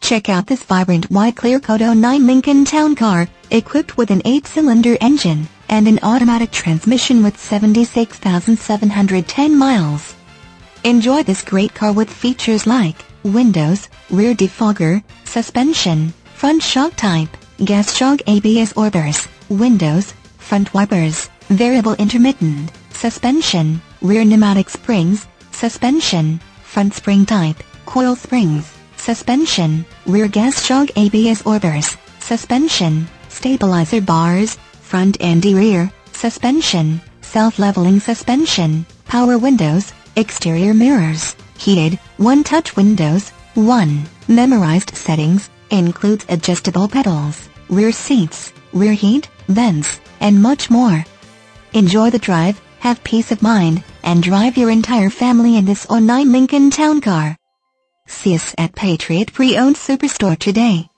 Check out this vibrant white clear coat '09 Lincoln Town Car, equipped with an 8-cylinder engine and an automatic transmission with 76,710 miles. Enjoy this great car with features like windows, rear defogger, suspension, front shock type, gas shock ABS orders, windows, front wipers, variable intermittent, suspension, rear pneumatic springs, suspension, front spring type, coil springs, suspension, rear gas shock ABS orders, suspension, stabilizer bars, front and rear, suspension, self-leveling suspension, power windows, exterior mirrors, heated, one-touch windows, 1. Memorized settings, includes adjustable pedals, rear seats, rear heat, vents, and much more. Enjoy the drive, have peace of mind, and drive your entire family in this '09 Lincoln Town Car. See us at Patriot Pre-Owned Superstore today.